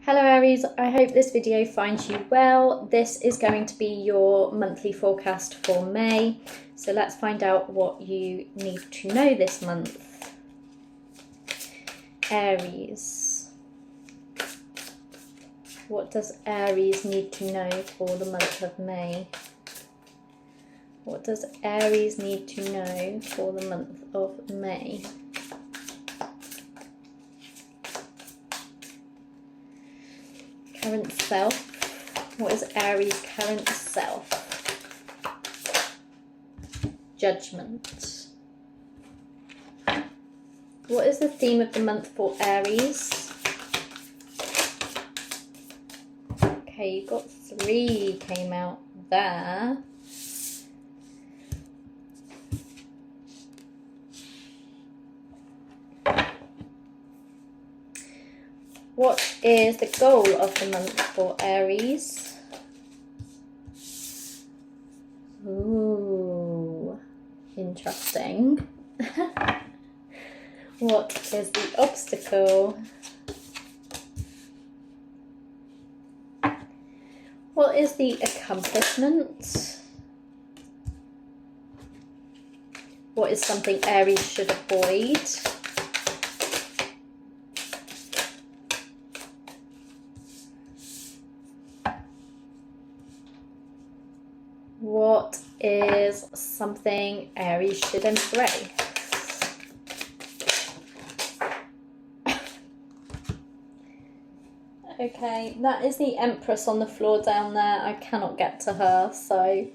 Hello Aries, I hope this video finds you well. This is going to be your monthly forecast for May. So let's find out what you need to know this month. Aries. What does Aries need to know for the month of May? What does Aries need to know for the month of May? Current self. What is Aries' current self? Judgment. What is the theme of the month for Aries? Okay, you got 3 came out there. What is the goal of the month for Aries? Ooh, interesting. What is the obstacle? What is the accomplishment? What is something Aries should avoid? What is something Aries should embrace? Okay, that is the Empress on the floor down there. I cannot get to her. So,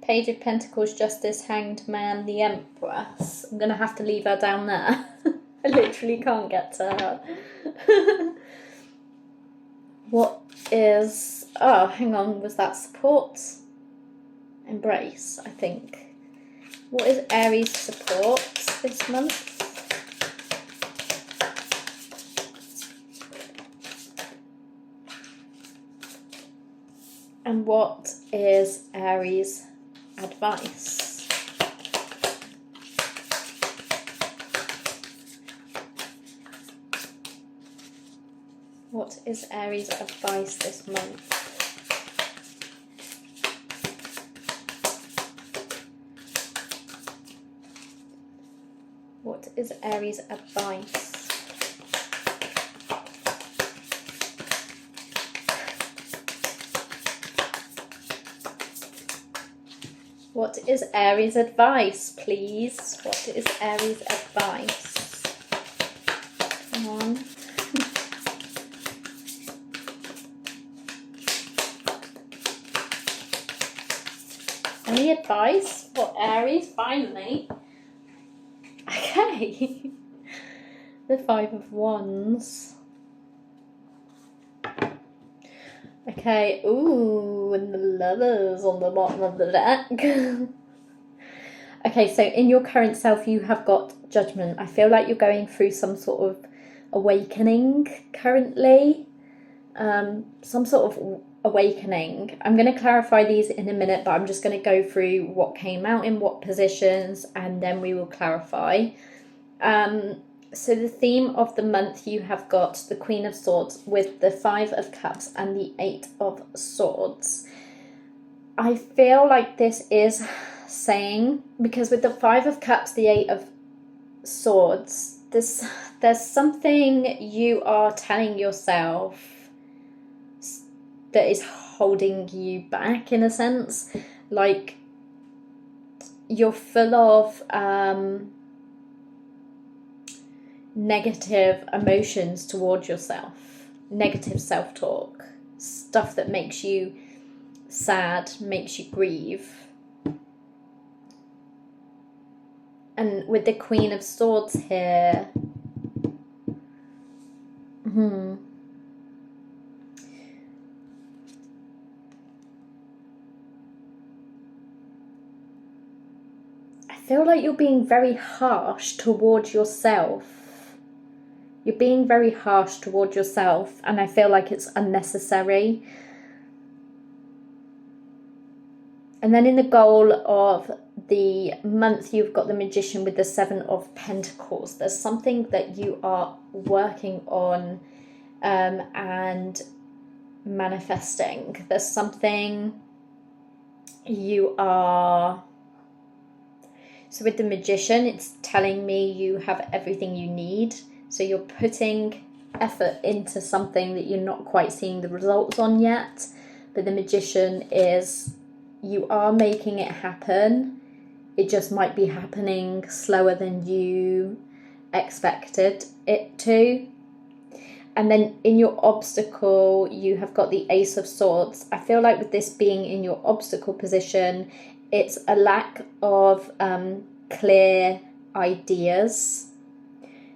Page of Pentacles, Justice, Hanged Man, the Empress. I'm going to have to leave her down there. I literally can't get to her. What is... Oh, hang on. Was that support? Embrace, I think. What is Aries' support this month? And what is Aries' advice? What is Aries' advice this month? What is Aries' advice? What is Aries' advice, please? What is Aries' advice? Come on. Any advice for Aries? Finally. Okay. The 5 of Wands. Okay, ooh, and the Lovers on the bottom of the deck. Okay, so in your current self, you have got Judgment. I feel like you're going through some sort of awakening currently. Some sort of awakening. I'm going to clarify these in a minute, but I'm just going to go through what came out in what positions, and then we will clarify. So the theme of the month, you have got the Queen of Swords with the 5 of Cups and the 8 of Swords. I feel like this is saying, because with the 5 of Cups, the 8 of Swords, there's something you are telling yourself that is holding you back in a sense. Like you're full of negative emotions towards yourself, negative self-talk, stuff that makes you sad, makes you grieve. And with the Queen of Swords here, I feel like you're being very harsh towards yourself. You're being very harsh towards yourself, and I feel like it's unnecessary. And then in the goal of the month, you've got the Magician with the 7 of Pentacles. There's something that you are working on, and manifesting. There's something you are... So with the Magician, it's telling me you have everything you need. So you're putting effort into something that you're not quite seeing the results on yet. But the Magician is, you are making it happen. It just might be happening slower than you expected it to. And then in your obstacle, you have got the Ace of Swords. I feel like with this being in your obstacle position, it's a lack of clear ideas.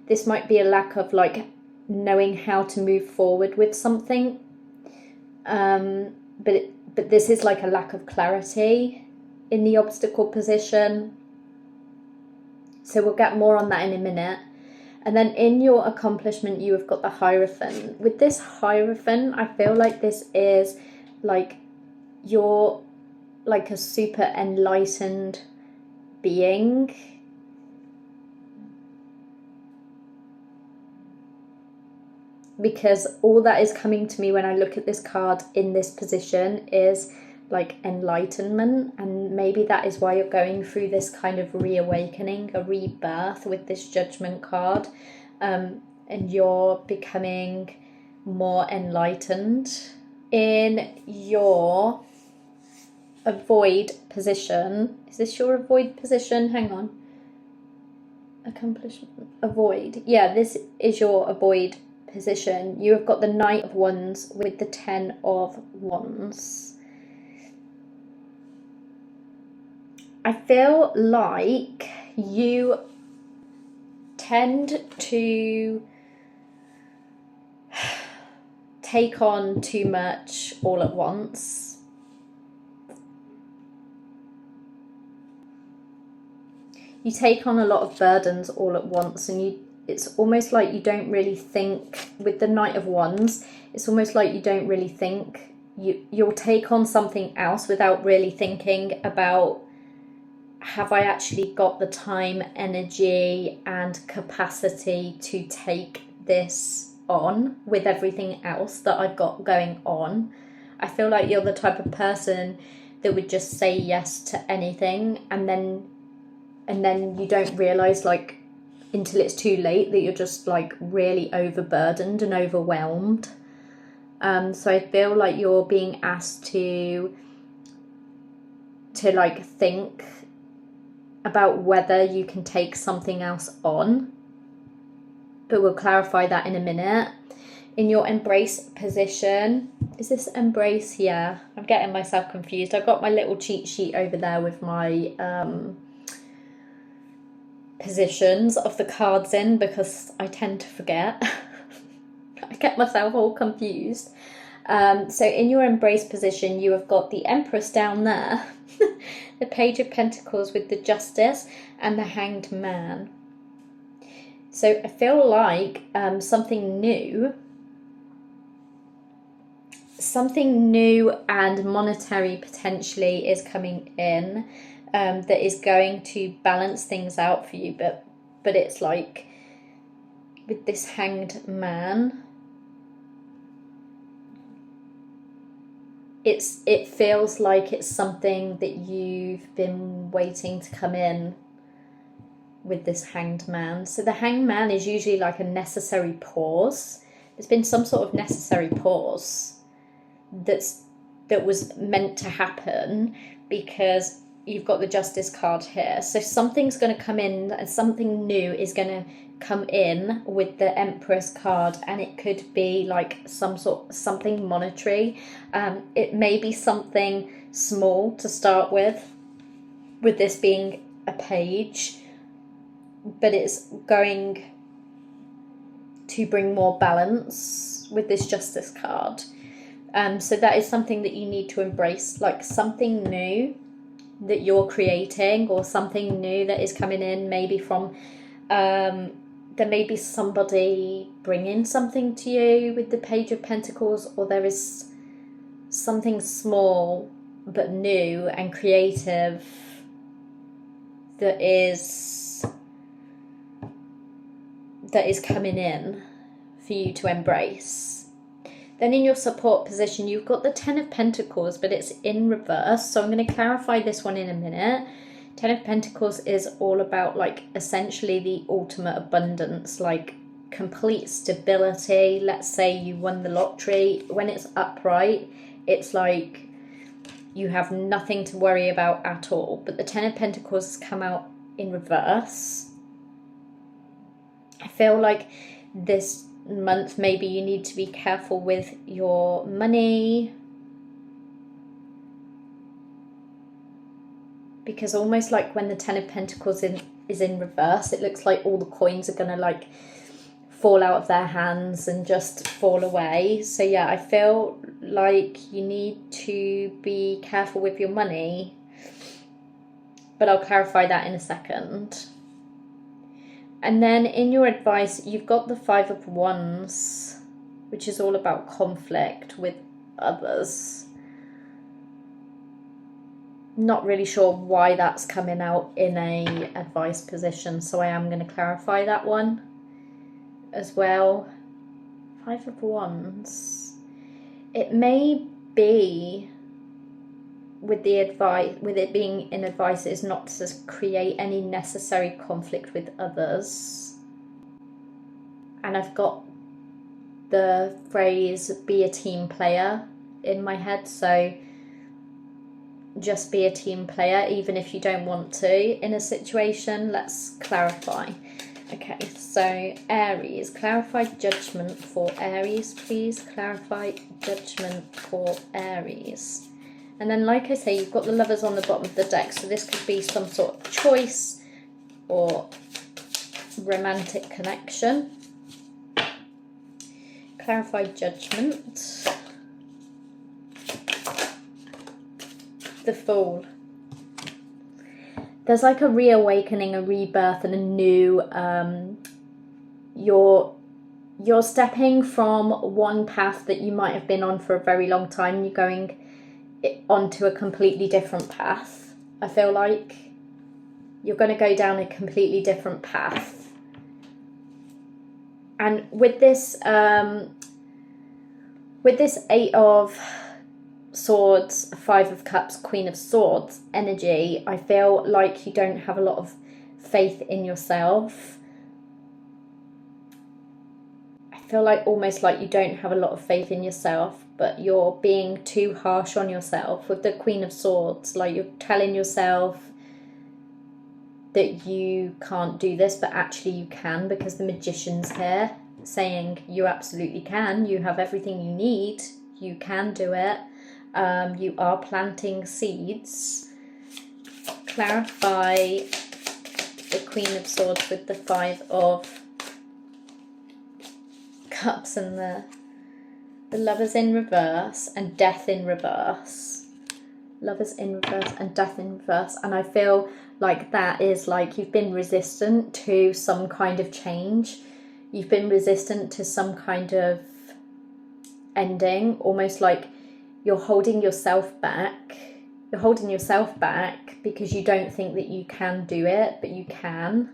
This might be a lack of like knowing how to move forward with something. But this is like a lack of clarity in the obstacle position. So we'll get more on that in a minute. And then in your accomplishment, you have got the Hierophant. With this Hierophant, I feel like this is like you're like a super enlightened being. Because all that is coming to me when I look at this card in this position is like enlightenment, and maybe that is why you're going through this kind of reawakening, a rebirth with this Judgment card, and you're becoming more enlightened. In your avoid position, is this your avoid position? Hang on. Accomplishment, avoid. Yeah, this is your avoid position. You have got the Knight of Wands with the 10 of Wands. I feel like you tend to take on too much all at once. You take on a lot of burdens all at once, and it's almost like you don't really think. With the Knight of Wands, it's almost like you don't really think. You'll take on something else without really thinking about, have I actually got the time, energy and capacity to take this on with everything else that I've got going on? I feel like you're the type of person that would just say yes to anything, and then you don't realise, like, until it's too late, that you're just like really overburdened and overwhelmed. So I feel like you're being asked to like think about whether you can take something else on, but we'll clarify that in a minute. In your embrace position, is this embrace? Yeah, I'm getting myself confused. I've got my little cheat sheet over there with my positions of the cards in, because I tend to forget. I get myself all confused. So in your embrace position, you have got the Empress down there, the Page of Pentacles with the Justice, and the Hanged Man. So I feel like something new and monetary potentially is coming in, that is going to balance things out for you. But it's like with this Hanged Man, it feels like it's something that you've been waiting to come in with this Hanged Man. So the Hanged Man is usually like a necessary pause. There's been some sort of necessary pause that was meant to happen, because you've got the Justice card here. So something's going to come in, and something new is going to come in with the Empress card, and it could be like something monetary. It may be something small to start with this being a page, but it's going to bring more balance with this Justice card. So that is something that you need to embrace, like something new that you're creating, or something new that is coming in, maybe from there may be somebody bringing something to you with the Page of Pentacles, or there is something small but new and creative that is coming in for you to embrace. Then in your support position, you've got the Ten of Pentacles, but it's in reverse. So I'm going to clarify this one in a minute. Ten of Pentacles is all about like essentially the ultimate abundance, like complete stability. Let's say you won the lottery. When it's upright, it's like you have nothing to worry about at all. But the Ten of Pentacles has come out in reverse. I feel like this month maybe you need to be careful with your money, because almost like when the Ten of Pentacles is in reverse, it looks like all the coins are gonna like fall out of their hands and just fall away. So yeah, I feel like you need to be careful with your money, but I'll clarify that in a second. And then in your advice, you've got the Five of Wands, which is all about conflict with others. Not really sure why that's coming out in a advice position, so I am going to clarify that one as well. Five of Wands. It may be with the advice, with it being in advice, is not to create any necessary conflict with others. And I've got the phrase be a team player in my head, so just be a team player even if you don't want to in a situation. Let's clarify. Okay, so Aries, clarify judgment for Aries, please. Clarify judgment for Aries. And then, like I say, you've got the Lovers on the bottom of the deck, so this could be some sort of choice or romantic connection. Clarify judgment. The Fool. There's like a reawakening, a rebirth, and a new, you're stepping from one path that you might have been on for a very long time. You're going onto a completely different path. I feel like you're going to go down a completely different path. And with this Eight of Swords, Five of Cups, Queen of Swords energy, I feel like you don't have a lot of faith in yourself. I feel like almost like you don't have a lot of faith in yourself, but you're being too harsh on yourself with the Queen of Swords. Like you're telling yourself that you can't do this, but actually you can, because the Magician's here saying you absolutely can. You have everything you need. You can do it. You are planting seeds. Clarify the Queen of Swords with the Five of Cups and the Lovers in reverse and Death in reverse. Lovers in reverse and Death in reverse. And I feel like that is like you've been resistant to some kind of change. You've been resistant to some kind of ending, almost like you're holding yourself back. You're holding yourself back because you don't think that you can do it, but you can.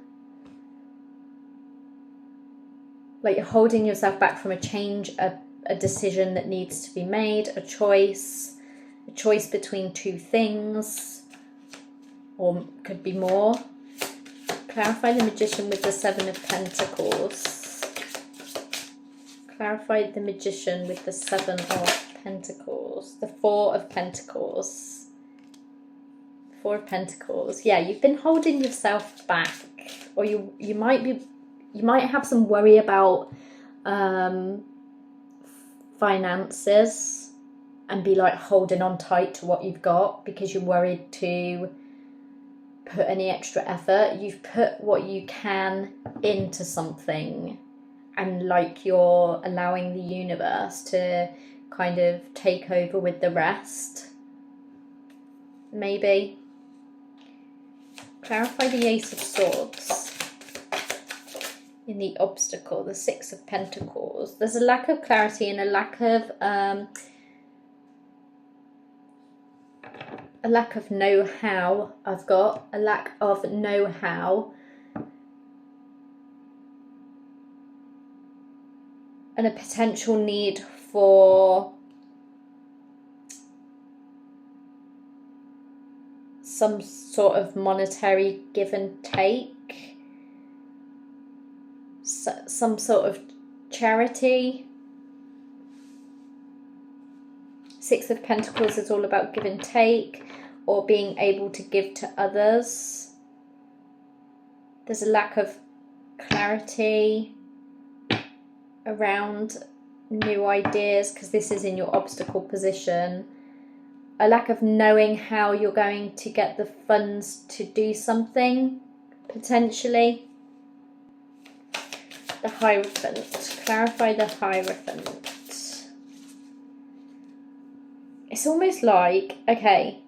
Like you're holding yourself back from a change, a decision that needs to be made, a choice between two things, or could be more. Clarify the Magician with the Seven of Pentacles. Clarify the Magician with the Seven of Pentacles. The Four of Pentacles. Four of Pentacles. Yeah, you've been holding yourself back, or you might have some worry about finances and be like holding on tight to what you've got because you're worried to put any extra effort. You've put what you can into something, and like you're allowing the universe to kind of take over with the rest. Maybe. Clarify the Ace of Swords. In the obstacle, the Six of Pentacles. There's a lack of clarity and a lack of know-how. I've got a lack of know-how and a potential need for some sort of monetary give and take, some sort of charity. Six of Pentacles is all about give and take, or being able to give to others. There's a lack of clarity around new ideas because this is in your obstacle position. A lack of knowing how you're going to get the funds to do something, potentially. The Hierophant. Clarify the Hierophant. It's almost like, okay,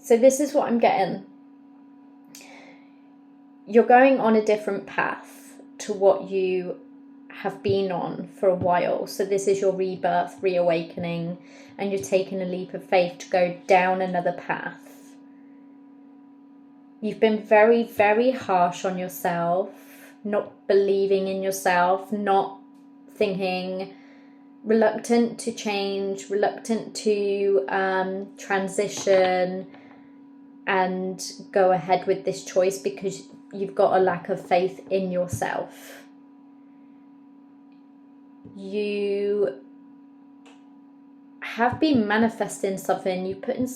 so this is what I'm getting. You're going on a different path to what you have been on for a while. So this is your rebirth, reawakening, and you're taking a leap of faith to go down another path. You've been very, very harsh on yourself, not believing in yourself, not thinking, reluctant to change, reluctant to transition and go ahead with this choice because you've got a lack of faith in yourself. You have been manifesting something. You've been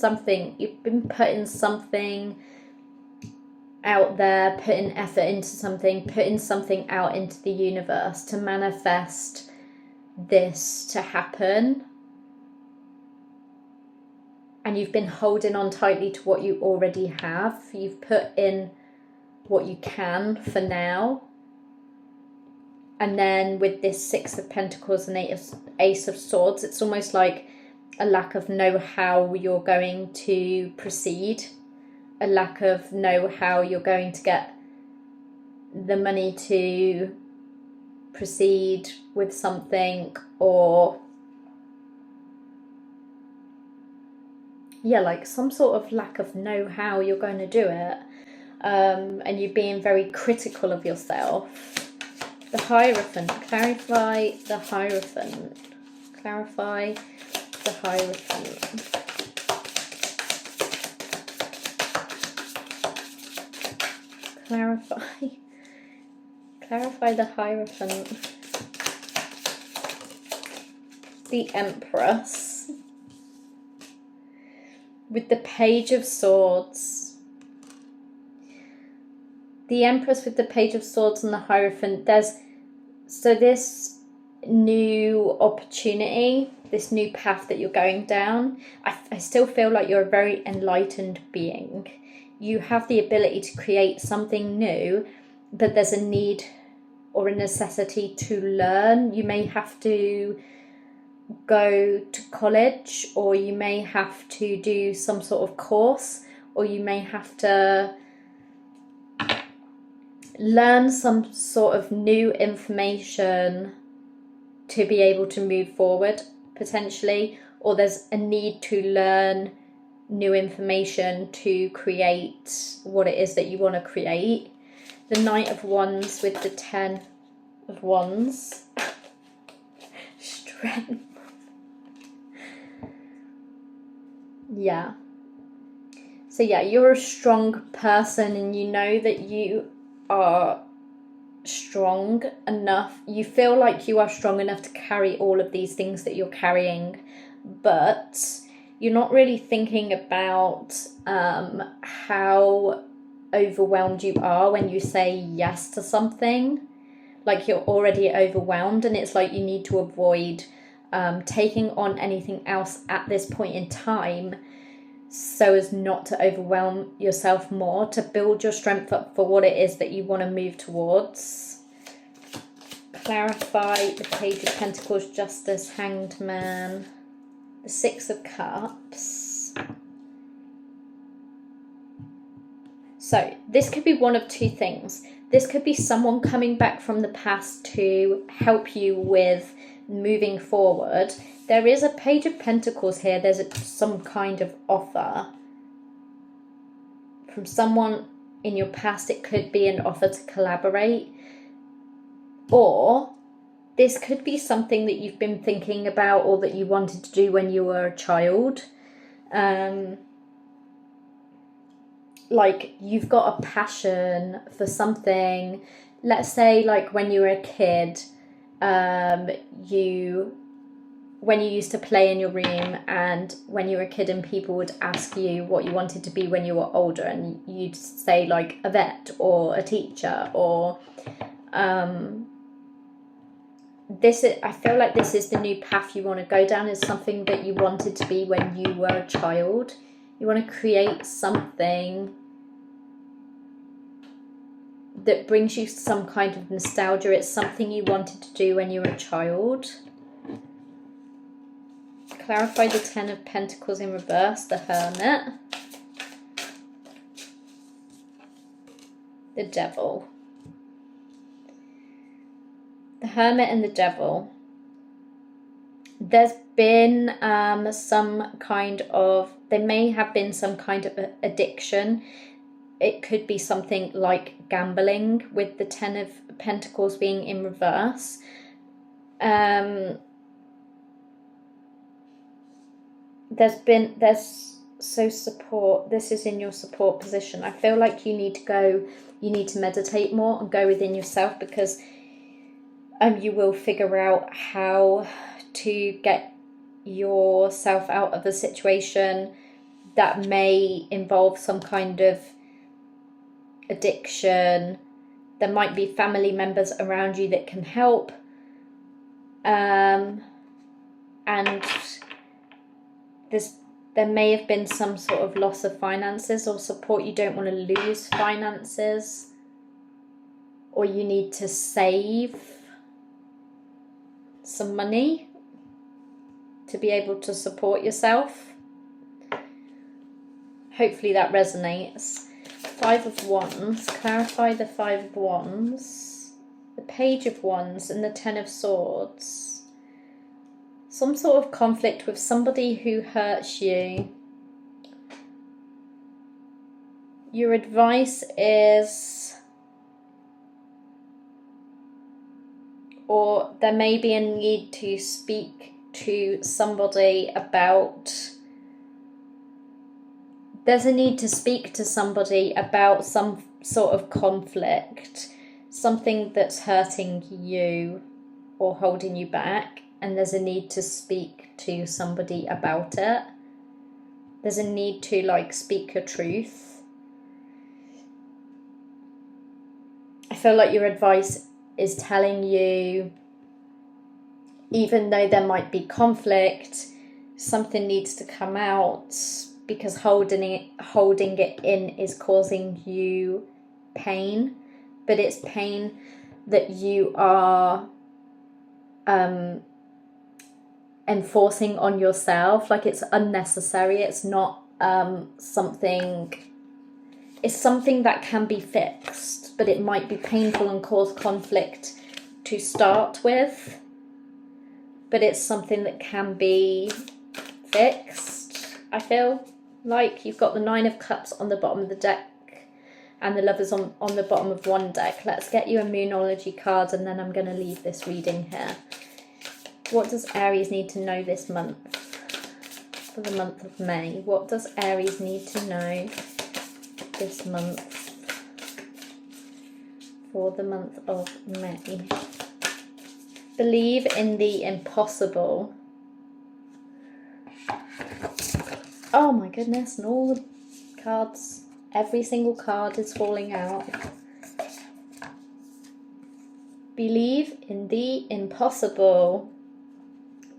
putting something out there, putting effort into something, putting something out into the universe to manifest this to happen. And you've been holding on tightly to what you already have. You've put in what you can for now. And then with this Six of Pentacles and Ace of Swords, it's almost like a lack of know how you're going to proceed. A lack of know how you're going to get the money to proceed with something, or like some sort of lack of know how you're going to do it. And you're being very critical of yourself. The Hierophant. Clarify the Hierophant. Clarify the Hierophant. Clarify the Hierophant. The Empress. With the Page of Swords. The Empress with the Page of Swords and the Hierophant. So this new opportunity, this new path that you're going down, I still feel like you're a very enlightened being. You have the ability to create something new, but there's a need or a necessity to learn. You may have to go to college, or you may have to do some sort of course, or you may have to learn some sort of new information to be able to move forward, potentially, or there's a need to learn new information to create what it is that you want to create. The Knight of Wands with the 10 of Wands. Strength. Yeah. So yeah, you're a strong person, and you know that you are strong enough. You feel like you are strong enough to carry all of these things that you're carrying, but you're not really thinking about how overwhelmed you are when you say yes to something. Like you're already overwhelmed, and it's like you need to avoid taking on anything else at this point in time, so as not to overwhelm yourself more, to build your strength up for what it is that you want to move towards. Clarify the Page of Pentacles, Justice, Hanged Man, the Six of Cups. So this could be one of two things. This could be someone coming back from the past to help you with moving forward. There is a Page of Pentacles here. There's some kind of offer from someone in your past. It could be an offer to collaborate, or This could be something that you've been thinking about or that you wanted to do when you were a child. Like you've got a passion for something. Let's say like when you were a kid, when you used to play in your room, and when you were a kid and people would ask you what you wanted to be when you were older, and you'd say like a vet or a teacher or I feel like this is the new path you want to go down, is something that you wanted to be when you were a child. You want to create something that brings you some kind of nostalgia. It's something you wanted to do when you were a child. Clarify the Ten of Pentacles in reverse, the Hermit, the Devil. The Hermit and the Devil. There's been some kind of, there may have been some kind of addiction. It could be something like gambling, with the Ten of Pentacles being in reverse. Support. This is in your support position. I feel like you need to meditate more and go within yourself, because you will figure out how to get yourself out of a situation that may involve some kind of addiction. There might be family members around you that can help. And there may have been some sort of loss of finances or support. You don't want to lose finances, or you need to save some money to be able to support yourself. Hopefully that resonates. Five of Wands. Clarify the Five of Wands, the Page of Wands, and the Ten of Swords. Some sort of conflict with somebody who hurts you. Your advice is, or there may be a need to speak to somebody about, there's a need to speak to somebody about some sort of conflict, something that's hurting you or holding you back, and there's a need to speak to somebody about it. There's a need to like speak your truth. I feel like your advice is telling you, even though there might be conflict, something needs to come out, because holding it in is causing you pain. But it's pain that you are enforcing on yourself. Like, it's unnecessary. It's not something, it's something that can be fixed, but it might be painful and cause conflict to start with. But it's something that can be fixed. I feel like you've got the Nine of Cups on the bottom of the deck and the Lovers on the bottom of one deck. Let's get you a Moonology card, and then I'm going to leave this reading here. What does Aries need to know this month? For the month of May. What does Aries need to know this month? For the month of May. Believe in the impossible. Oh my goodness, and all the cards, every single card is falling out. Believe in the impossible.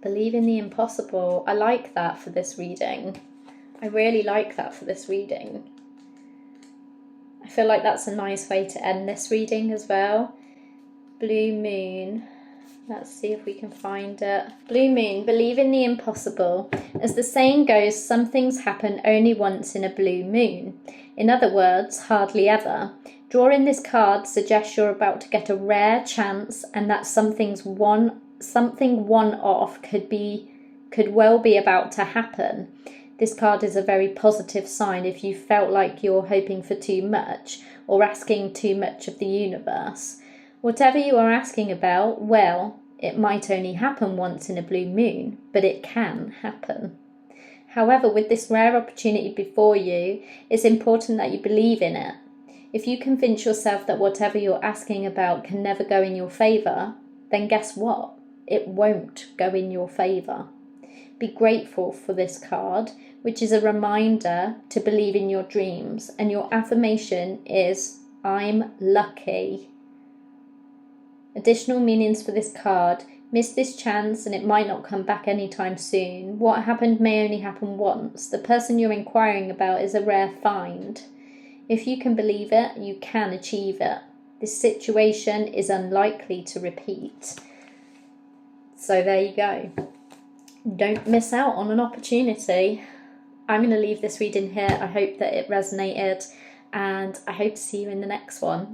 Believe in the impossible. I like that for this reading. I really like that for this reading. I feel like that's a nice way to end this reading as well. Blue Moon. Let's see if we can find it. Blue Moon, believe in the impossible. As the saying goes, some things happen only once in a blue moon. In other words, hardly ever. Drawing this card suggests you're about to get a rare chance, and that something one-off could well be about to happen. This card is a very positive sign if you felt like you're hoping for too much or asking too much of the universe. Whatever you are asking about, well, It might only happen once in a blue moon, but it can happen. However, with this rare opportunity before you, it's important that you believe in it. If you convince yourself that whatever you're asking about can never go in your favour, then guess what? It won't go in your favour. Be grateful for this card, which is a reminder to believe in your dreams. And your affirmation is, I'm lucky. Additional meanings for this card. Miss this chance and it might not come back anytime soon. What happened may only happen once. The person you're inquiring about is a rare find. If you can believe it, you can achieve it. This situation is unlikely to repeat. So there you go. Don't miss out on an opportunity. I'm going to leave this reading here. I hope that it resonated, and I hope to see you in the next one.